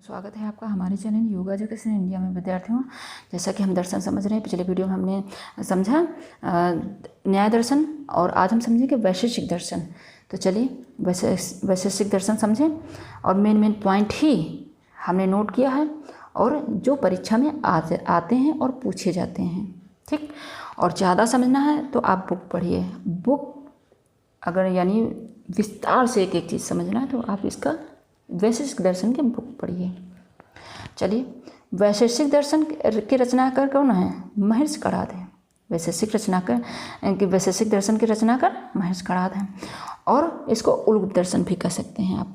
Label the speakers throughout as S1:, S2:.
S1: स्वागत है आपका हमारे चैनल योगा एजुकेशन इंडिया में। विद्यार्थियों, जैसा कि हम दर्शन समझ रहे हैं, पिछले वीडियो में हमने समझा न्याय दर्शन और आज हम समझेंगे वैशेषिक दर्शन। तो चलिए वैशेषिक दर्शन समझें और मेन पॉइंट ही हमने नोट किया है और जो परीक्षा में आते हैं और पूछे जाते हैं। ठीक, और ज़्यादा समझना है तो आप बुक पढ़िए। बुक अगर यानी विस्तार से एक एक चीज़ समझना है तो आप इसका वैशेषिक दर्शन की बुक पढ़िए। चलिए, वैशेषिक दर्शन के रचनाकार कौन है? महर्षि कणाद है। वैशेषिक दर्शन के रचनाकार महर्षि कणाद हैं और इसको उलूप दर्शन भी कह सकते हैं आप।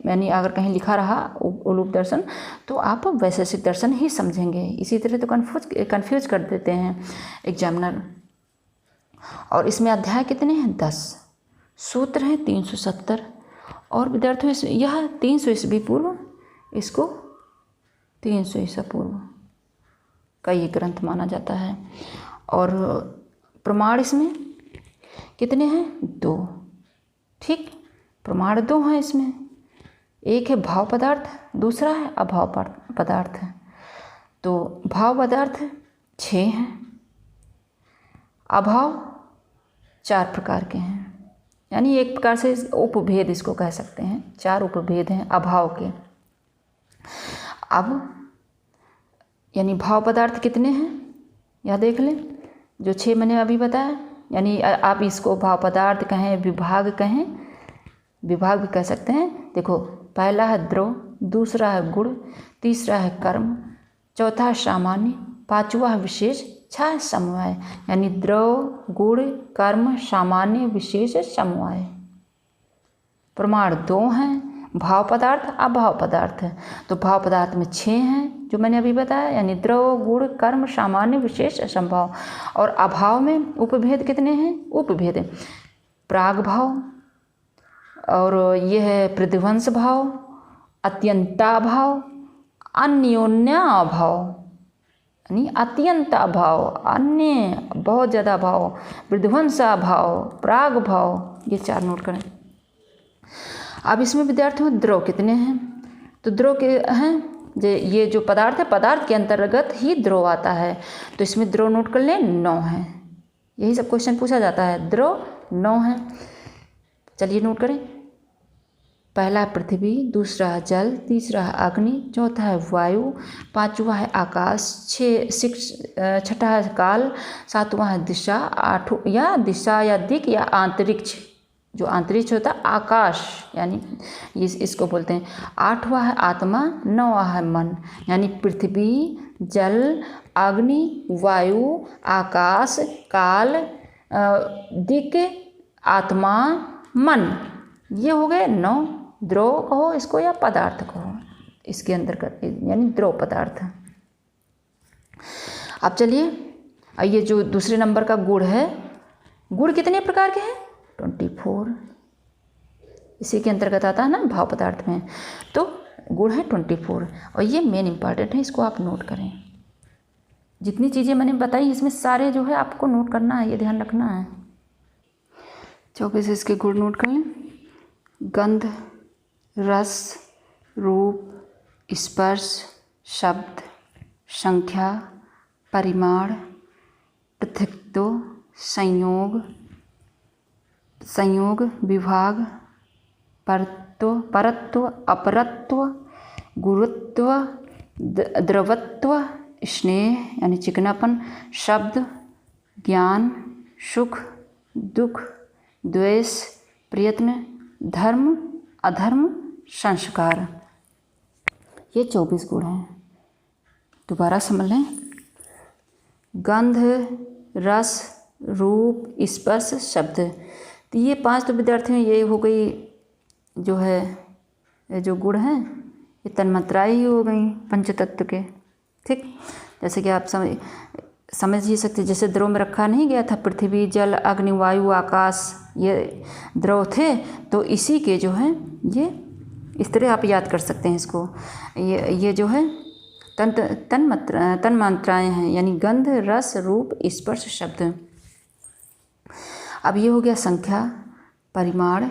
S1: यानी अगर कहीं लिखा रहा उलूप दर्शन तो आप वैशेषिक दर्शन ही समझेंगे। इसी तरह तो कन्फ्यूज कर देते हैं एग्जामिनर। और इसमें अध्याय कितने हैं? 10। सूत्र हैं 370। और विद्यार्थियों, यह 300 ईस्वी पूर्व, इसको 300 ईसा पूर्व का ये ग्रंथ माना जाता है। और प्रमाण इसमें कितने हैं? 2। ठीक, प्रमाण 2 हैं इसमें। एक है भाव पदार्थ, दूसरा है अभाव पदार्थ। तो भाव पदार्थ 6 हैं, अभाव 4 प्रकार के हैं। यानी एक प्रकार से उपभेद इसको कह सकते हैं। 4 उपभेद हैं अभाव के। अब यानी भाव पदार्थ कितने हैं यह देख लें। जो 6 मैंने अभी बताया, यानी आप इसको भाव पदार्थ कहें, विभाग कहें, विभाग भी कह सकते हैं। देखो, पहला है द्रव, दूसरा है गुण, तीसरा है कर्म, चौथा है सामान्य, 5वां है विशेष, 6 है समवाय। यानी द्रव, गुण, कर्म, सामान्य, विशेष, समवाय। प्रमाण 2 हैं, भाव पदार्थ, अभाव पदार्थ। तो भाव पदार्थ में 6 हैं जो मैंने अभी बताया, यानी द्रव, गुण, कर्म, सामान्य, विशेष, समभाव। और अभाव में उपभेद कितने हैं? उपभेद प्राग भाव, और यह है प्रतिध्वंस भाव, अत्यंताभाव, अन्योन्याभाव, यानी अत्यंत अभाव, अन्य बहुत ज़्यादा अभाव, विध्वंसा भाव, प्राग भाव। ये 4 नोट करें। अब इसमें विद्यार्थियों द्रव कितने हैं? तो द्रव के हैं ये जो पदार्थ है, पदार्थ के अंतर्गत ही द्रव आता है। तो इसमें द्रव नोट कर लें, 9 हैं। यही सब क्वेश्चन पूछा जाता है। द्रव 9 है। चलिए नोट करें। पहला है पृथ्वी, दूसरा है जल, तीसरा है अग्नि, चौथा है वायु, 5वां है आकाश, 6ठा है काल, 7वां है दिशा, 8 या दिक या अंतरिक्ष। जो अंतरिक्ष होता है आकाश, यानी इसको बोलते हैं। 8वां है आत्मा, 9वां है मन। यानी पृथ्वी, जल, अग्नि, वायु, आकाश, काल, दिक, आत्मा, मन। ये हो गए 9। द्रव कहो इसको या पदार्थ कहो, इसके अंदर यानी द्रव पदार्थ। अब चलिए, ये जो दूसरे नंबर का गुण है, गुण कितने प्रकार के हैं? 24। इसी के अंतर्गत आता है ना भाव पदार्थ में। तो गुण है 24 और ये मेन इंपॉर्टेंट है, इसको आप नोट करें। जितनी चीज़ें मैंने बताई इसमें सारे जो है आपको नोट करना है, ये ध्यान रखना है। 24 इसके गुण नोट कर लें। गंध, रस, रूप, स्पर्श, शब्द, संख्या, परिमाण, पृथक्त्व, संयोग, विभाग, परत्व, अपरत्व, गुरुत्व, द्रवत्व, स्नेह यानी चिकनापन, शब्द, ज्ञान, सुख, दुख, द्वेष, प्रयत्न, धर्म, अधर्म, संस्कार। ये 24 गुण हैं। दोबारा समझ लें। गंध, रस, रूप, स्पर्श, शब्द। तो ये 5 तो विद्यार्थियों ये हो गई जो है, ये जो गुण हैं ये तन्मात्राएं ही हो गई पंचतत्व के। ठीक, जैसे कि आप समझ ही सकते, जैसे द्रव में रखा नहीं गया था पृथ्वी, जल, अग्नि, वायु, आकाश, ये द्रव थे। तो इसी के जो है ये इस तरह आप याद कर सकते हैं इसको। ये जो है तन्मात्राएं हैं, यानी गंध, रस, रूप, स्पर्श, शब्द। अब ये हो गया संख्या, परिमाण,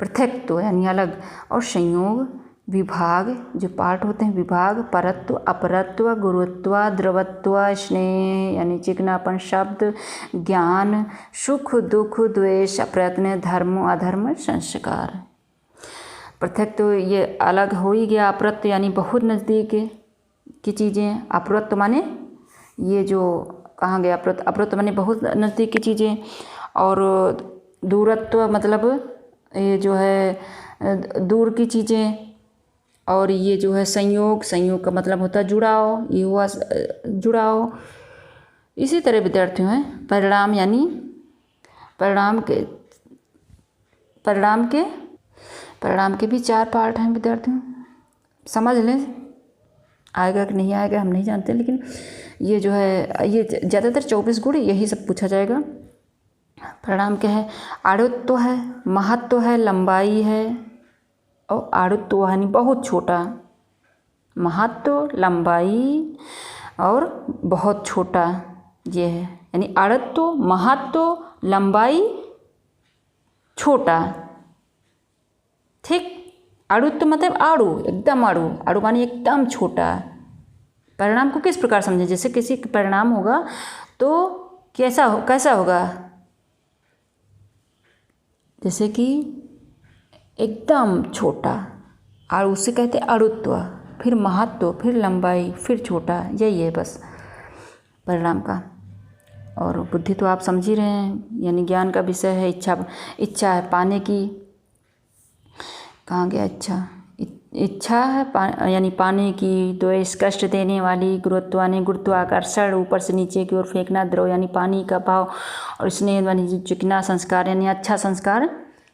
S1: पृथक्त्व यानी अलग, और संयोग, विभाग जो पार्ट होते हैं, विभाग, परत्व, अपरत्व, गुरुत्व, द्रवत्व, स्नेह यानी चिकनापन, शब्द, ज्ञान, सुख दुख, द्वेष, प्रयत्न, धर्म अधर्म, संस्कार। पृथक तो ये अलग हो ही गया। अपरत्व यानी बहुत नज़दीक की चीज़ें। अपरत्व माने ये जो कहाँ गया, अपरत्व माने बहुत नज़दीक की चीज़ें। और दूरत्व मतलब ये जो है दूर की चीज़ें। और ये जो है संयोग, संयोग का मतलब होता है जुड़ाव, ये हुआ जुड़ाव। इसी तरह विद्यार्थियों हैं परिणाम यानी परिणाम के भी 4 पार्ट हैं विद्यार्थियों, समझ लें। आएगा कि नहीं आएगा हम नहीं जानते, लेकिन ये जो है ये ज़्यादातर 24 गुण यही सब पूछा जाएगा। परिणाम क्या है, आड़ुत्व है, महत्व है, लंबाई है। और आड़ुत्व यानी बहुत छोटा, महत्व, लंबाई और बहुत छोटा, ये है। यानी आड़ुत्व, महत्व, लंबाई, छोटा। ठीक, आड़ुत्व मतलब आड़ू, एकदम आड़ू, आड़ू मानी एकदम छोटा। परिणाम को किस प्रकार समझें, जैसे किसी का परिणाम होगा तो कैसा होगा, जैसे कि एकदम छोटा, आड़ू से कहते आड़ुत्व, फिर महत्व, फिर लंबाई, फिर छोटा, यही है बस परिणाम का। और बुद्धि तो आप समझ ही रहे हैं, यानी ज्ञान का विषय है। इच्छा है पाने की, कहाँ गया इच्छा है यानी पाने की। द्वेष कष्ट देने वाली। गुरुत्व यानी गुरुत्वाकर्षण, ऊपर से नीचे की ओर फेंकना। द्रव यानी पानी का भाव। और स्नेह यानी चिकना। संस्कार यानी अच्छा संस्कार।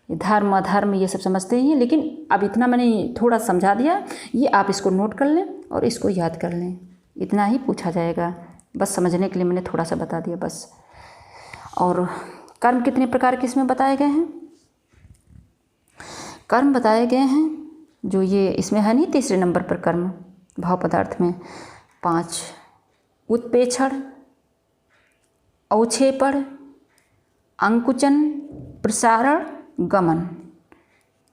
S1: धर्म अधर्म ये सब समझते ही हैं, लेकिन अब इतना मैंने थोड़ा समझा दिया, ये आप इसको नोट कर लें और इसको याद कर लें, इतना ही पूछा जाएगा। बस समझने के लिए मैंने थोड़ा सा बता दिया बस। और कर्म कितने प्रकार के इसमें बताए गए हैं, कर्म बताए गए हैं जो ये इसमें है नहीं, तीसरे नंबर पर कर्म भाव पदार्थ में 5। उत्प्रेक्षण, अवक्षेपण, अंकुचन, प्रसारण, गमन।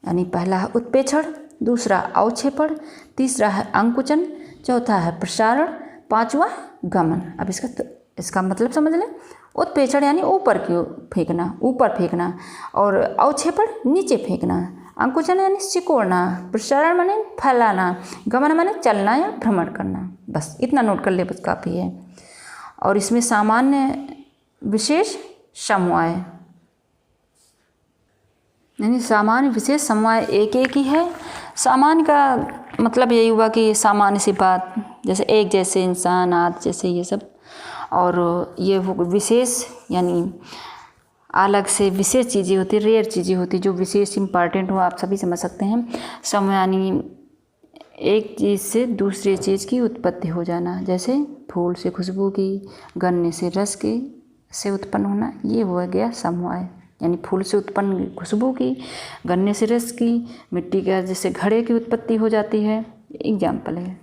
S1: यानी पहला है उत्प्रेक्षण, दूसरा अवक्षेपण, तीसरा है अंकुचन, चौथा है प्रसारण, 5वां गमन। अब इसका मतलब समझ लें। उत्प्रेक्षण यानी ऊपर की फेंकना, ऊपर फेंकना। और अवक्षेपण नीचे फेंकना। अंकुचन यानी सिकोड़ना। प्रसारण माने फैलाना। गमन माने चलना या भ्रमण करना। बस इतना नोट कर ले, बस काफ़ी है। और इसमें सामान्य विशेष समवाय, यानी सामान्य विशेष समवाय एक ही है। सामान्य का मतलब यही हुआ कि सामान्य सी बात, जैसे एक जैसे इंसान, आदि जैसे ये सब। और ये विशेष यानी अलग से विशेष चीज़ें होती, रेयर चीज़ें होती, जो विशेष इम्पॉर्टेंट हो, आप सभी समझ सकते हैं। समवाय यानी एक चीज़ से दूसरी चीज़ की उत्पत्ति हो जाना, जैसे फूल से खुशबू की, गन्ने से रस की से उत्पन्न होना, ये हो गया समवाय। यानी फूल से उत्पन्न खुशबू की, गन्ने से रस की, मिट्टी का जैसे घड़े की उत्पत्ति हो जाती है, एग्जाम्पल है।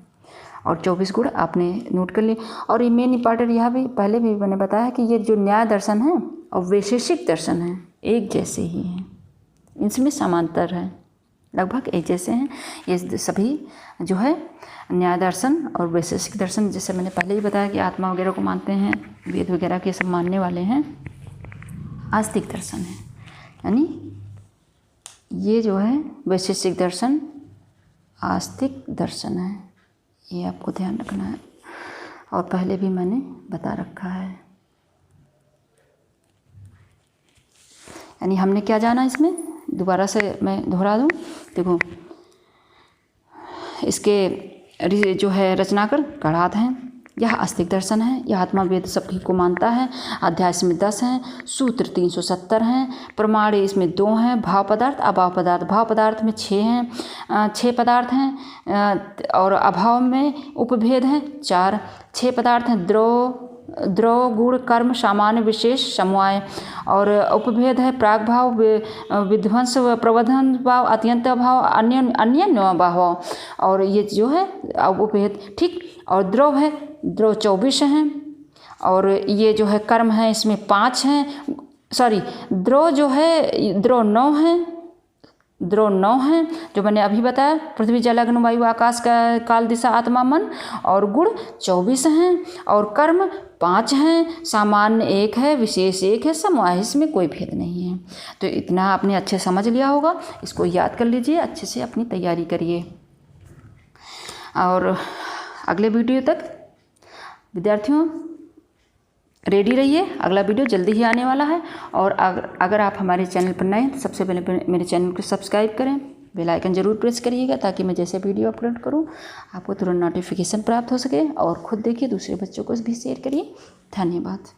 S1: और 24 गुण आपने नोट कर लिए। और ये मेन इम्पॉर्टेंट यहाँ भी पहले भी मैंने बताया कि ये जो न्याय दर्शन है और वैशेषिक दर्शन है एक जैसे ही हैं, इनमें समांतर है, लगभग एक जैसे हैं ये सभी जो है न्याय दर्शन और वैशेषिक दर्शन। जैसे मैंने पहले ही बताया कि आत्मा वगैरह को मानते हैं, वेद वगैरह के सब मानने वाले हैं। आस्तिक दर्शन है, यानी ये जो है वैशेषिक दर्शन आस्तिक दर्शन है, ये आपको ध्यान रखना है। और पहले भी मैंने बता रखा है। यानी हमने क्या जाना इसमें, दोबारा से मैं दोहरा दूँ। देखो, इसके जो है रचनाकार कणाद हैं, यह आस्तिक दर्शन है, यह आत्मा वेद सभी को मानता है। अध्याय इसमें 10 हैं, सूत्र 370 हैं, प्रमाण इसमें 2 हैं, भाव पदार्थ अभाव पदार्थ। भाव पदार्थ में 6 हैं, 6 पदार्थ हैं, और अभाव में उपभेद हैं 4। 6 पदार्थ हैं, द्रव गुण कर्म सामान्य विशेष समवाय। और उपभेद है प्राग भाव, विध्वंस प्रवर्धन भाव, अत्यंत भाव, अन्य भाव। और ये जो है उपभेद, ठीक। और द्रव है, द्रव 24 हैं। और ये जो है कर्म है इसमें 5 हैं, सॉरी द्रव जो है द्रव 9 हैं, द्रोण 9 हैं जो मैंने अभी बताया, पृथ्वी जल अग्नि वायु आकाश का काल दिशा आत्मा मन। और गुण 24 हैं और कर्म 5 हैं, सामान्य 1 है, विशेष 1 है, समवाय, इसमें कोई भेद नहीं है। तो इतना आपने अच्छे समझ लिया होगा, इसको याद कर लीजिए, अच्छे से अपनी तैयारी करिए। और अगले वीडियो तक विद्यार्थियों रेडी रहिए, अगला वीडियो जल्दी ही आने वाला है। और अगर आप हमारे चैनल पर नए हैं तो सबसे पहले मेरे चैनल को सब्सक्राइब करें, बेल आइकन जरूर प्रेस करिएगा ताकि मैं जैसे वीडियो अपलोड करूं आपको तुरंत नोटिफिकेशन प्राप्त हो सके। और खुद देखिए, दूसरे बच्चों को भी शेयर करिए। धन्यवाद।